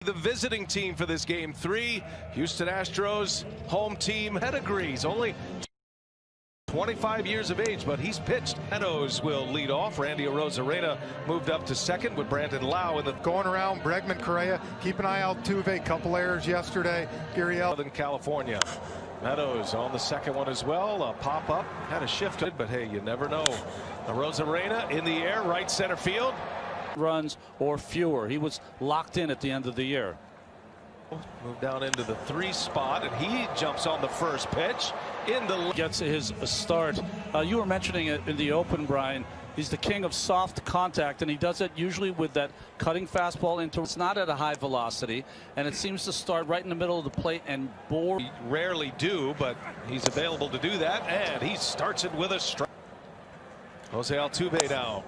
The visiting team for this game 3, Houston Astros, home team pedigrees, only 25 years of age, but he's pitched. Meadows will lead off. Randy Arozarena moved up to second with Brandon Lau in the going around. Bregman, Correa, keep an eye out. Tuve, couple errors yesterday. Gurriel. Southern California. Meadows on the second one as well. A pop up, kind of shifted, but hey, you never know. Arozarena in the air, right center field. Runs or fewer. He was locked in at the end of the year. Moved down into the 3 spot, and he jumps on the first pitch in the gets his start. You were mentioning it in the open, Brian. He's the king of soft contact, and he does it usually with that cutting fastball into. It's not at a high velocity, and it seems to start right in the middle of the plate and bore. We rarely do, but he's available to do that, and he starts it with a strike. Jose Altuve now.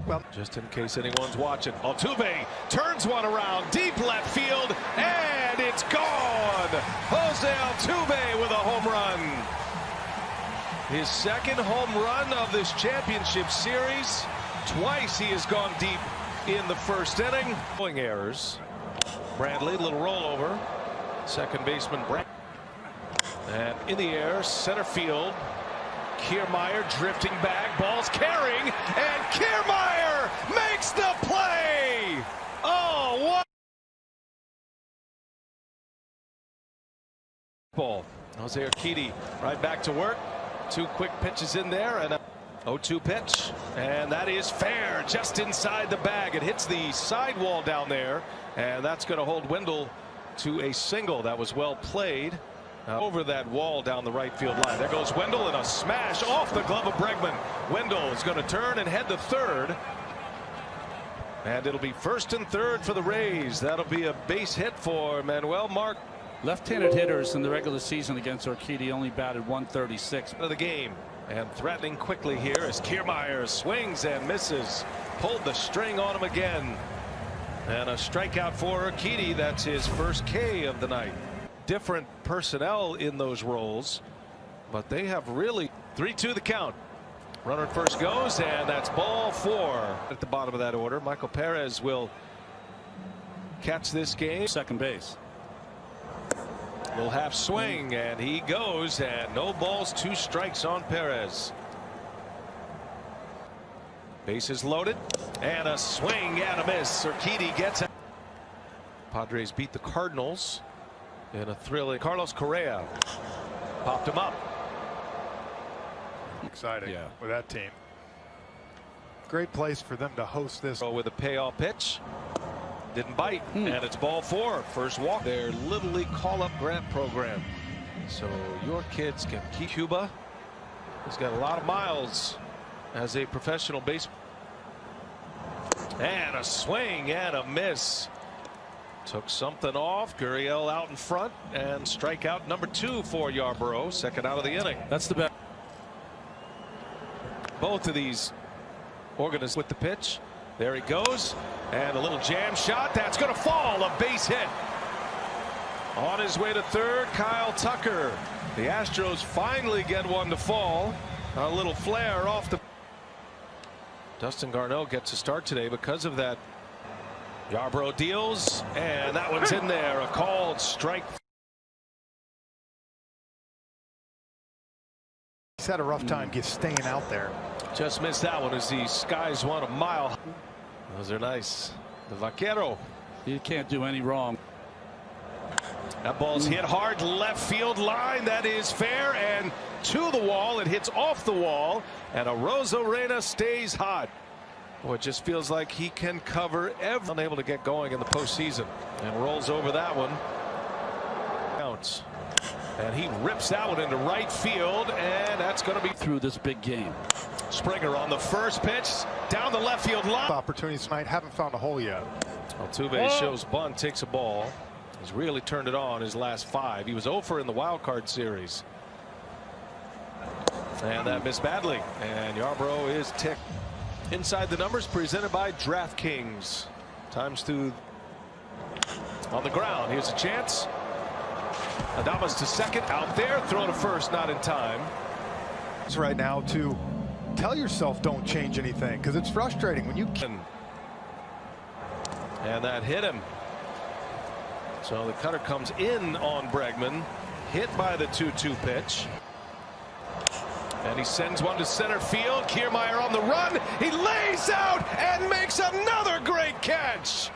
Well, just in case anyone's watching, Altuve turns one around deep left field, and it's gone. Jose Altuve with a home run. His second home run of this championship series. Twice he has gone deep in the first inning. Errors. Bradley, little rollover. Second baseman Brett. And in the air, center field. Kiermaier drifting back, ball's carrying, and Kiermaier makes the play. Oh, what ball. Jose Urquidy right back to work. 2 quick pitches in there, and a 0-2 pitch, and that is fair, just inside the bag. It hits the sidewall down there, and that's going to hold Wendell to a single. That was well played. Over that wall down the right field line. There goes Wendell, and a smash off the glove of Bregman. Wendell is going to turn and head to third. And it'll be first and third for the Rays. That'll be a base hit for Manuel Mark. Left-handed hitters in the regular season against Urquidy only batted .136 of the game. And threatening quickly here as Kiermaier swings and misses. Pulled the string on him again. And a strikeout for Urquidy. That's his first K of the night. Different personnel in those roles, but they have really 3-2 the count. Runner at first goes, and that's ball 4 at the bottom of that order. Michael Perez will catch this game. Second base. Little half swing, and he goes, and no balls, 2 strikes on Perez. Bases loaded, and a swing and a miss. Urquidy gets it. Padres beat the Cardinals in a thrilling. Carlos Correa popped him up. Exciting with that team. Great place for them to host this. With a payoff pitch, didn't bite, and it's ball 4. First walk. Their Little League call-up grant program, so your kids can keep. Cuba has got a lot of miles as a professional baseball. And a swing and a miss. Took something off. Gurriel out in front, and strikeout number 2 for Yarborough. Second out of the inning. That's the best. Both of these organized with the pitch. There he goes, and a little jam shot. That's going to fall. A base hit. On his way to third, Kyle Tucker. The Astros finally get one to fall. A little flare off the. Dustin Garneau gets a start today because of that. Yarborough deals, and that one's in there. A called strike. He's had a rough time staying out there. Just missed that one as he skies one a mile. Those are nice. The Vaquero. You can't do any wrong. That ball's hit hard left field line. That is fair, and to the wall. It hits off the wall, and Arozarena stays hot. Well, it just feels like he can cover every. Unable to get going in the postseason, and rolls over that one. Counts, and he rips that one into right field, and that's going to be through this big game. Springer on the first pitch down the left field line. Opportunities tonight, haven't found a hole yet. Altuve shows bunt, takes a ball. He's really turned it on his last 5. He was 0 for in the wild card series, and that missed badly. And Yarborough is ticked. Inside the Numbers presented by DraftKings. Times through on the ground. Here's a chance. Adames to second, out there, throw to first, not in time. It's right now to tell yourself don't change anything, because it's frustrating when you can. And that hit him. So the cutter comes in on Bregman, hit by the 2-2 pitch. And he sends one to center field. Kiermaier on the run. He lays out and makes another great catch.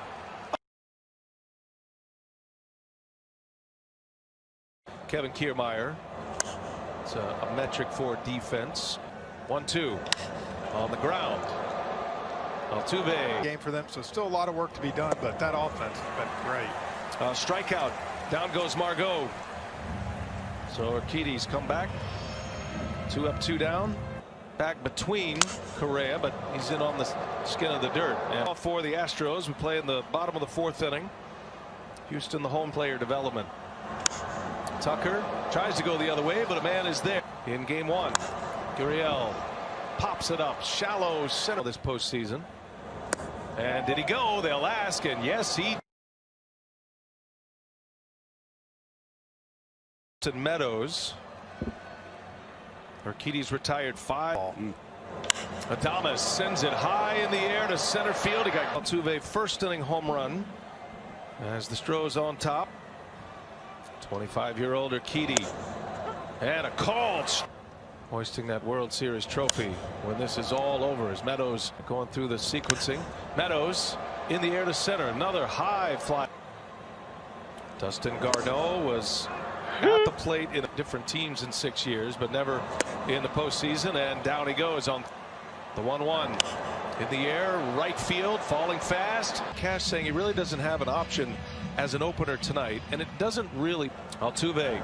Kevin Kiermaier. It's a metric for defense. 1-2 on the ground. Altuve. Game for them, so still a lot of work to be done, but that offense has been great. Strikeout. Down goes Margot. So Urquidy's come back. 2 up, 2 down. Back between Correa, but he's in on the skin of the dirt. And for the Astros, we play in the bottom of the 4th inning. Houston, the home player development. Tucker tries to go the other way, but a man is there in game 1. Gurriel pops it up shallow center this postseason. And did he go? They'll ask, and yes, he. Meadows. Urquidy's retired 5. Adames sends it high in the air to center field. He got Altuve first inning home run as the Astros on top. 25-year-old Urquidy, and a call, hoisting that World Series trophy when this is all over as Meadows going through the sequencing. Meadows in the air to center, another high fly. Dustin Garneau was at the plate in different teams in 6 years, but never in the postseason, and down he goes on the 1-1 in the air, right field, falling fast. Cash saying he really doesn't have an option as an opener tonight, and it doesn't really. Altuve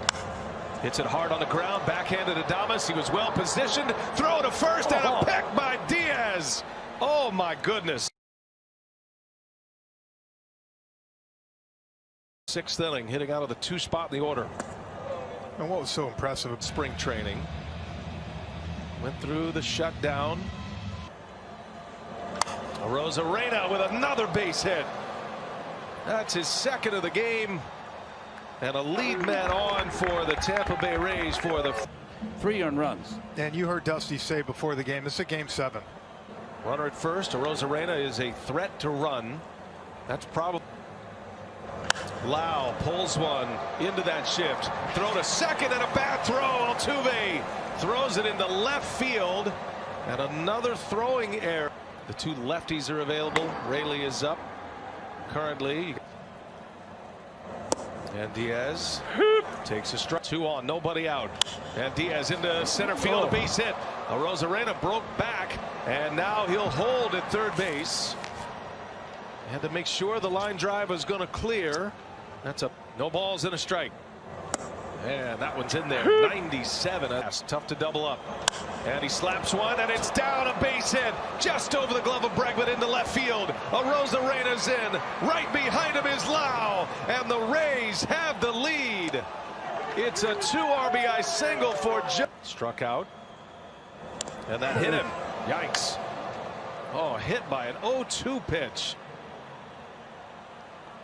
hits it hard on the ground, backhanded Adames. He was well positioned, throw to first, and a pick by Diaz. Oh my goodness. 6th inning, hitting out of the 2 spot in the order. And what was so impressive of spring training, went through the shutdown. Arozarena with another base hit. That's his 2nd of the game, and a lead man on for the Tampa Bay Rays for the 3 earned runs. And you heard Dusty say before the game, this is a game 7. Runner at first. Arozarena is a threat to run. That's probably. Lau pulls one into that shift. Throw to second and a bad throw. Altuve throws it into left field, and another throwing error. The 2 lefties are available. Rayleigh is up currently, and Diaz takes a strike. 2 on, nobody out, and Diaz into center field, a base hit. Arozarena broke back, and now he'll hold at 3rd base. Had to make sure the line drive was going to clear. That's a no balls and a strike. And that one's in there. 97. That's tough to double up. And he slaps one, and it's down, a base hit just over the glove of Bregman into left field. Arozarena's in. Right behind him is Lau, and the Rays have the lead. It's a 2 RBI single for Joe. Struck out, and that hit him. Yikes. Oh, hit by an 0-2 pitch.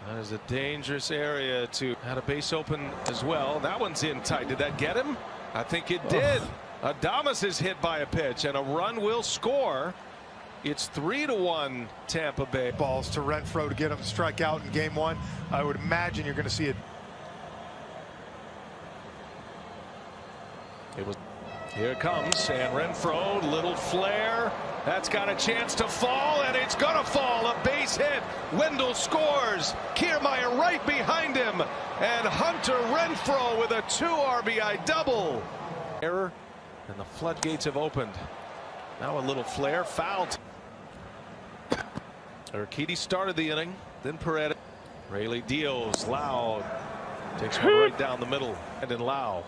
That is a dangerous area to. Had a base open as well. That one's in tight. Did that get him? I think it did. Adames is hit by a pitch, and a run will score. It's 3-1 Tampa Bay. Balls to Renfroe to get him to strike out in game 1. I would imagine you're going to see it. Here it comes, and Renfroe, little flare. That's got a chance to fall, and it's going to fall. A base hit. Wendell scores. Kiermaier right behind him. And Hunter Renfroe with a 2 RBI double. Error, and the floodgates have opened. Now a little flare. Fouled. Urquidy started the inning. Then Paredes. Rayleigh deals. Lau takes one right down the middle. And then Lau.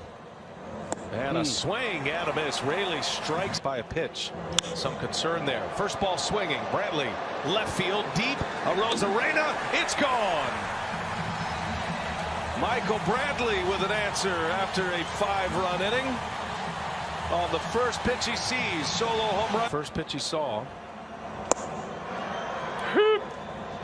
And a swing and a miss. Rayleigh strikes by a pitch. Some concern there. First ball swinging. Bradley left field deep. Arozarena. It's gone. Michael Bradley with an answer after a 5-run inning. On the first pitch he sees. Solo home run. First pitch he saw.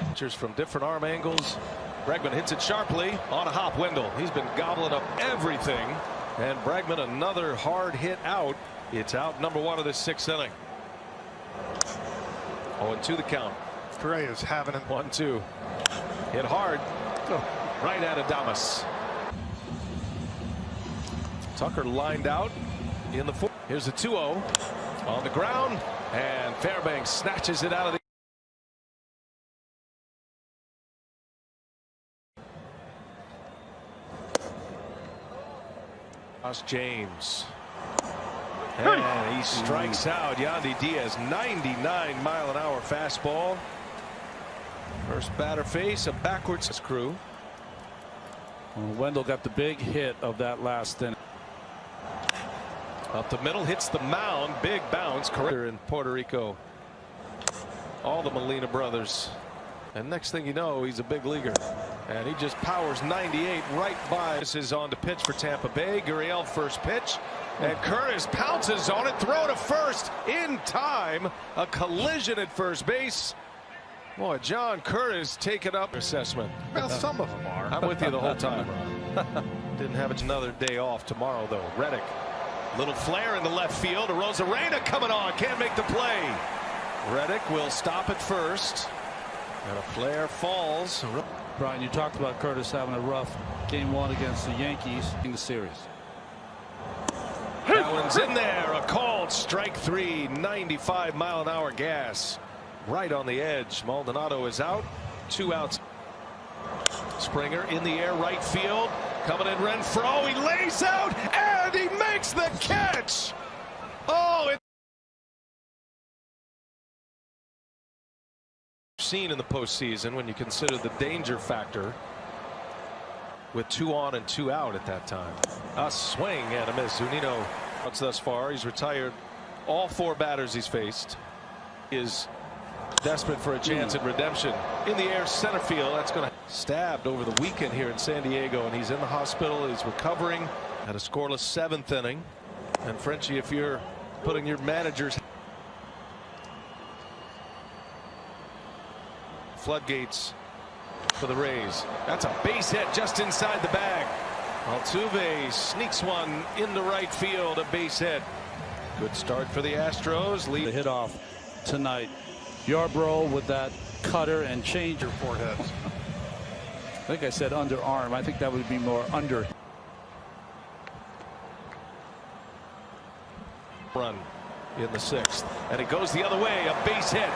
Pitchers from different arm angles. Bregman hits it sharply on a hop. Wendell. He's been gobbling up everything. And Bregman, another hard hit out. It's out number 1 of this 6th inning. 0-2 the count. Correa's having him. 1-2. Hit hard. Right at Adames. Tucker lined out in the fourth. Here's a 2-0 on the ground, and Fairbanks snatches it out of the. James. And he strikes out Yandy Diaz. 99-mile-an-hour fastball. First batter face, a backwards crew. Well, Wendell got the big hit of that last inning. Up the middle, hits the mound. Big bounce. Career in Puerto Rico. All the Molina brothers. And next thing you know, he's a big leaguer. And he just powers 98 right by. This is on to pitch for Tampa Bay. Gurriel first pitch. And Curtis pounces on it. Throw to first in time. A collision at first base. Boy, John Curtis taking up assessment. Well, some of them are. I'm with you the whole time. Didn't have another day off tomorrow, though. Reddick. Little flare in the left field. Arozarena coming on. Can't make the play. Reddick will stop at first. And a flare falls. Brian, you talked about Curtis having a rough game one against the Yankees in the series. That one's in there. A called strike three. 95-mile-an-hour gas. Right on the edge. Maldonado is out. 2 outs. Springer in the air, right field. Coming in Renfroe. He lays out and he makes the catch. Oh, it's seen in the postseason when you consider the danger factor with 2 on and 2 out at that time. A swing and a miss. Zunino outs thus far. He's retired all 4 batters he's faced. Is desperate for a chance at redemption. In the air, center field. That's going to stabbed over the weekend here in San Diego, and he's in the hospital. He's recovering at a scoreless 7th inning. And Frenchie, if you're putting your managers floodgates for the Rays. That's a base hit just inside the bag. Altuve sneaks one into right field, a base hit. Good start for the Astros. Lead the hit off tonight. Yarbrough with that cutter and change. Your foreheads. I think I said underarm. I think that would be more under. Run in the 6th, and it goes the other way. A base hit.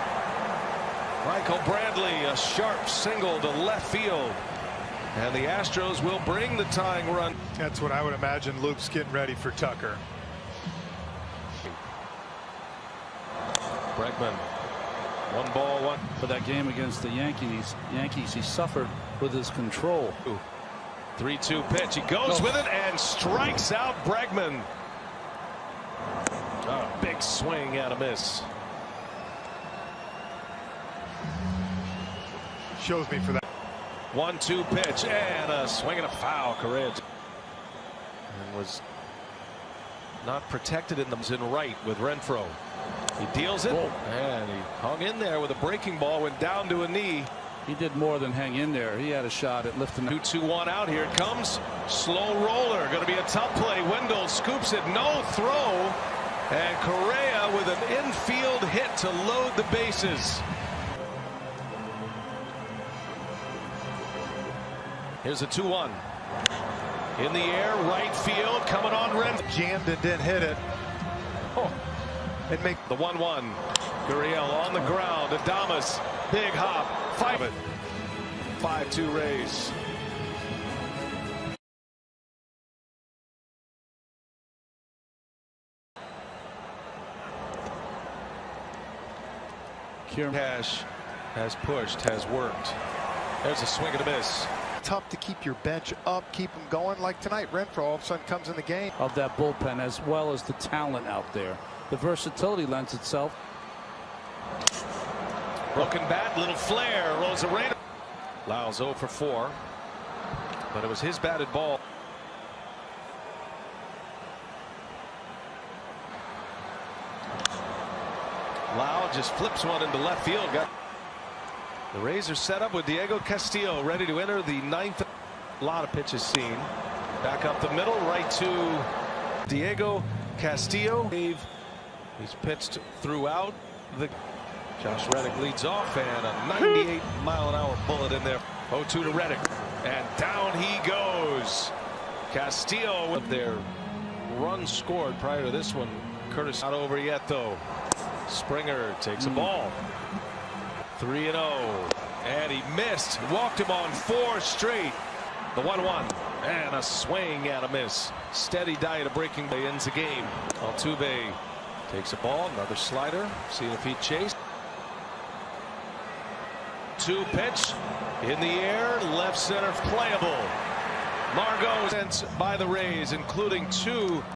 Michael Bradley, a sharp single to left field, and the Astros will bring the tying run. That's what I would imagine. Luke's getting ready for Tucker. Bregman. 1 ball, 1. For that game against the Yankees, he suffered with his control. 3-2 pitch. He goes with it and strikes out Bregman. A big swing and a miss. Shows me for that. 1-2 pitch and a swing and a foul. Correa and was not protected in right with Renfroe. He deals it. Whoa. And he hung in there with a breaking ball, went down to a knee. He did more than hang in there. He had a shot at lifting. 2-2-1 out. Here it comes. Slow roller. Going to be a tough play. Wendell scoops it. No throw. And Correa with an infield hit to load the bases. Here's a 2-1. In the air, right field, coming on Renfroe. Jammed and didn't hit it. Oh. And make the 1-1. Gurriel on the ground. Adames, big hop. 5-2 Rays. Cash has pushed, has worked. There's a swing and a miss. Tough to keep your bench up, keep them going like tonight. Renfroe all of a sudden comes in the game. Of that bullpen, as well as the talent out there. The versatility lends itself. Broken bat, little flare. Arozarena. Lyles 0 for 4. But it was his batted ball. Lau just flips one into left field. The Rays are set up with Diego Castillo ready to enter the 9th. A lot of pitches seen. Back up the middle, right to Diego Castillo. He's pitched throughout the Josh Reddick leads off, and a 98-mile-an-hour bullet in there. 0-2 to Reddick, and down he goes. Castillo with their run scored prior to this one. Curtis not over yet, though. Springer takes a ball. 3-0, and he missed. Walked him on 4 straight. The 1-1, and a swing and a miss. Steady diet of breaking play ends the game. Altuve takes a ball, another slider, seeing if he chased. 2 pitch in the air, left center playable. Margot sent by the Rays, including 2